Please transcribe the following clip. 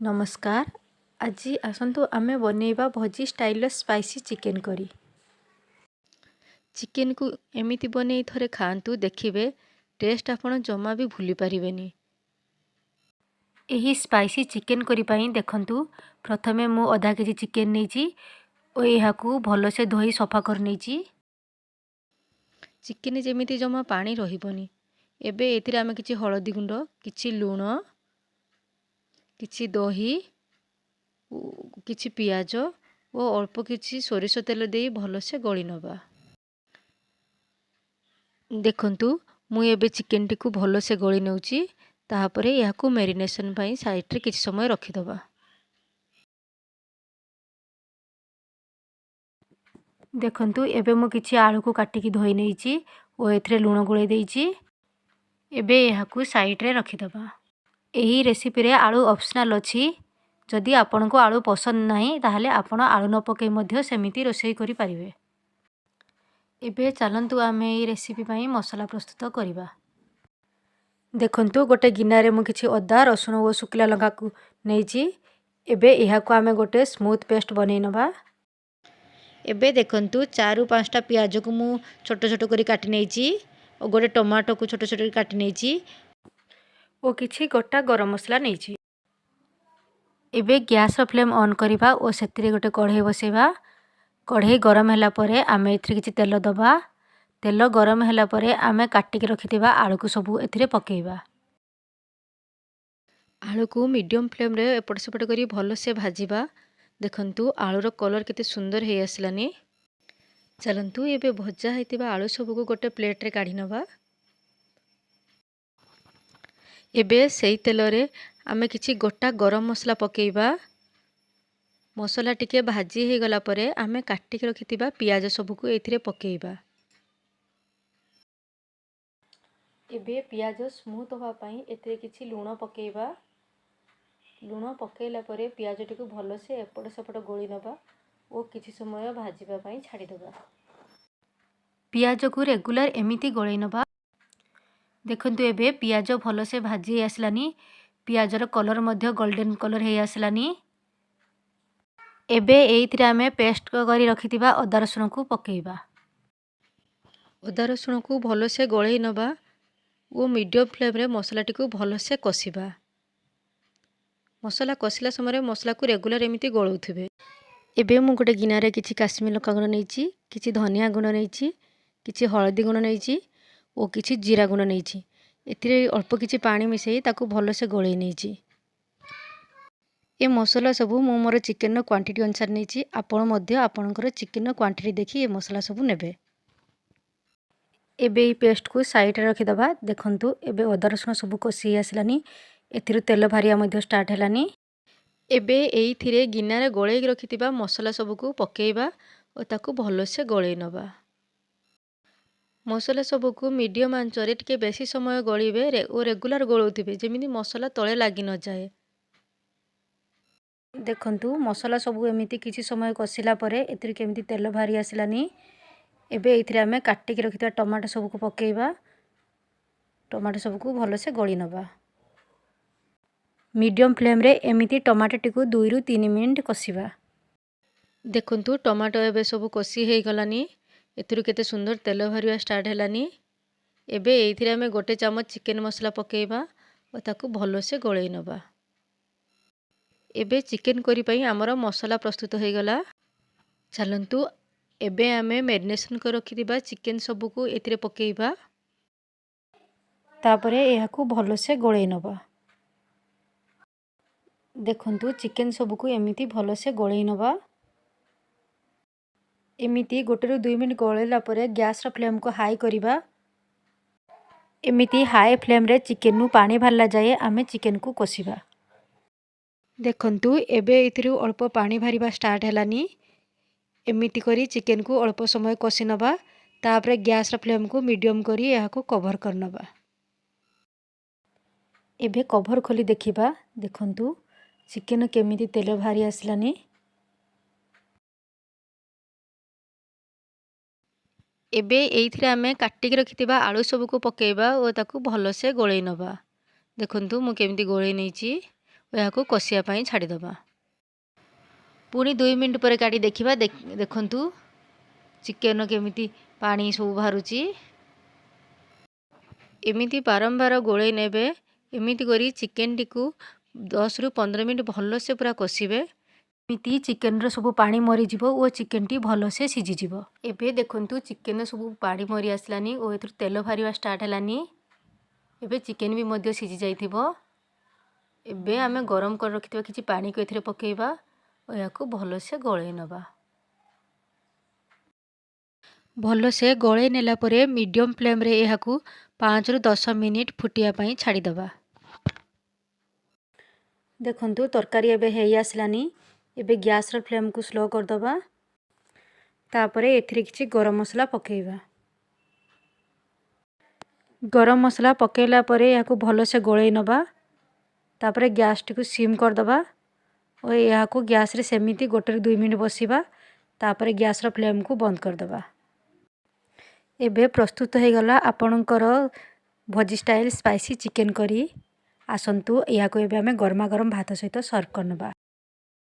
नमस्कार। आज आसतु आमे बनैबा भजी स्टाइल स्पाइसी चिकेन करी। चिकेन को एमिति बनै थरे खातु देखिबे टेस्ट आपण जमा भी भूली पारिबेनी। एही स्पाइसी चिकेन करी पाई देखंतु प्रथमे मु आधा केजी चिकेन नेची ओ एहाकू भलो से धोई सफा कर नेची। चिकेन जेमिति जमा पानी रहिबनी। एबे एथिरे आमे किछि हळदी गुंड, किछि लूण, किछि दही, किछि पियाज ओ अल्प किछि सोरिष तेल देई भलो से गळी नबा। देखंतु मु एबे चिकेन टी को भलो से गळी नेउची। ताहापरे याकू मैरिनेशन पई साइड रे किछि समय रखि दबा। देखंतु एबे मु किछि आलू को काटी की धोई नेइची ओ एथरे लूण गुळे देइची। एबे याकू साइड रे रखि दबा। एही रेसिपी रे आलू ऑप्शनल अछि। जदि आपन को आलू पसंद नाही ताहाले आपण आलू न पके मध्य सेमिति रोसई करि परिबे। एबे चलंतु आमे एही रेसिपी पई मसाला प्रस्तुत करिबा। देखंतु गोटे गिना रे मु किछि अदा, रसुण ओ सुखला लंका को नेइची। एबे एहाकू आमे गोटे स्मूथ पेस्ट बनै नबा। एबे देखंतु 4 रु 5 टा प्याज को मु छोटो छोटो करी काटि नेइची ओ गोटे टमाटो को छोटो छोटो करी काटि नेइची ओ किछि गोटा गरम मसला नेइची। एबे गैस रो फ्लेम ऑन करिबा ओ सेतिरे गोटे कढ़ई बसेबा। कढ़ई गरम होला परे आमे एथिरे किछि तेल दबा। तेल गरम होला परे आमे काटि के रखिथिबा आलू को सब एथिरे पकेइबा। आलू को मीडियम फ्लेम रे एपट सेपट करी भलो से भाजीबा। देखंतु आलू रो कलर केते सुंदर हे आसलानी। चलंतु एबे भजा हेतिबा आलू सब को गोटे प्लेट रे काढी नबा। एबे सेही तेल रे आमे किछि गोटा गरम मसला पकेइबा। मसला टिके भाजी हे गला परे आमे काटि के रखिथिबा पियाज सब को एथिरे पकेइबा। एबे पियाज स्मूथ होवा पई एथिरे किछि लूण पकेइबा। लूण पकेइला परे पियाज टिको भलो से एपट सेपट गोली नबा ओ किछि समय भाजीबा पई छाडी दबा। पियाज को रेगुलर एमिति गोली नबा। देखंतु एबे पियाज भलो से भाजी आसलानी। पियाज रो कलर मध्य गोल्डन कलर हे आसलानी। एबे एइथिरे आमे पेस्ट करी रखिथिबा अदा रसुण को पकेइबा। अदा रसुण को भलो से गोळेई नबा ओ मीडियम फ्लेम रे मसला टिको भलो से कसिबा। मसला कसिला समय मसला को रेगुलर एमिति गोळौथिबे। एबे मु गोटे गिना रे किछि काश्मीर लंका गुण नेइची, किछि धनिया गुण नेइची, किछि हळदी गुण नेइची ओ किछि जीरा गुण नेइची। एथिरे अल्प किछि पानी मिसई ताकू भलो से गोळेई नेइची। ए मसला सब मु मोर चिकेन रो क्वांटिटी अनुसार नेइची। आपण मध्य आपणकर चिकेन रो क्वांटिटी देखि ए मसला सब नेबे। एबे ई पेस्ट को साइड रे रखि दबा। देखंतु एबे अदा रसुण सब कसी आसलानी। एथिरु तेल भारिया मध्य स्टार्ट हेलानी। एबे एइथिरे गिना रे गोळेई रखिथिबा मसला सब को पकेइबा ओ ताकू भलो से गोळेई नबा। मसला सब को मीडियम आंच रे टिके बेसी समय गळीबे ओ रेगुलर गोळौथिबे जेमिति मसला तळे लागि न जाए। देखंतु मसला सब एमिति किछि समय कसिला परे एथिरे केमिति तेल भारी आसलानी। एबे एइथिरे आमे काटि के रखिथिबा टमाटो सब को पकेइबा। टमाटो सब को भलो से गळी नबा। मीडियम फ्लेम रे एमिति टमाटो टिको 2 रु 3 मिनिट कसिबा। देखंतु टमाटो एबे सब कसी हे गलानी। एथिरु केते सुंदर तेल भारिया स्टार्ट हेलानी। एबे एइथिरे आमे गोटे चम्मच चिकेन मसला पकेइबा ओ ताकू भलो से गळेई नबा। एबे चिकेन करी पई हमर मसला प्रस्तुत हे गला। चलंतु एबे आमे मैरिनेशन कर रखिथिबा चिकेन सब को एथिरे पकेइबा। तापरे एहाकू भलो से गळेई नबा। देखंतु चिकेन सब को एमिति भलो से गळेई नबा। एमिति गोटे रु 2 मिनिट गळेला परे गैस रो फ्लेम को हाई करिबा। एमिति हाई फ्लेम रे चिकेन नु पानी भाला जाए आमे चिकेन को कसिबा। देखंतु एबे एथिरु अल्प पानी भारिबा स्टार्ट हेलानी। एमिति करी चिकेन को अल्प समय कसी नबा। तापरे गैस रो फ्लेम को मीडियम करी एहाकू कवर कर नबा। एबे कवर खोली देखिबा। देखंतु चिकेन केमिति तेल भारी आसलानी। एबे एइथिरे आमे काटि के रखिथिबा आलू सब को पकेइबा ओ ताकू भलो से गोळेई नबा। देखंतु मु केमिति गोळेई नेइची यहाँ कषिया छाड़ीदबा। पुणी 2 मिनिट पर काटी देखा देखु चिकेन केमिति पानी सब बाहरुची। एमिति बारंबार गोले नेबे। एमिति करी चिकेन टी को 10 रु 15 मिनिट भल से पूरा कषिबे। एमिति चिकेन रो सब पानी मरी जिवो और चिकेन टी भल से सिझी जिवो। एबे देखंतु चिकेन सब पानी मरी आसलानी और एथुर तेल बाहरिया स्टार्ट हेलानी। एबे चिकेन भी मध्य सिझी जाइथिबो। एबे आमे गरम कर रखिथिबा किछि पानी को एथिरे पकेइबा और याको भल से गळे नबा। भल से गळे नेला परे मीडियम फ्लेम रे एहाकू 5 रु 10 मिनिट फुटिया पई छाड़ीदबा। देखंतु तरकारी एबे हेई आसलानी। एबे गैस रो फ्लेम को स्लो कर दबा। तापरे एथिरे किछि गरम मसला पकेइबा। गरम मसला पकेला परे याको भल से गळे नबा। तापरे गैस टी को सिम कर दबा और याको गैस रे सेमिति 1 रु 2 मिनिट बसिबा। तापरे गैस रो फ्लेम को बंद कर दबा। एबे प्रस्तुत हो गला आपणकर भोजी स्टाइल स्पाइसी चिकेन करी। आसंतु याको एबे आमे गरमा गरम भात सहित सर्व करनबा।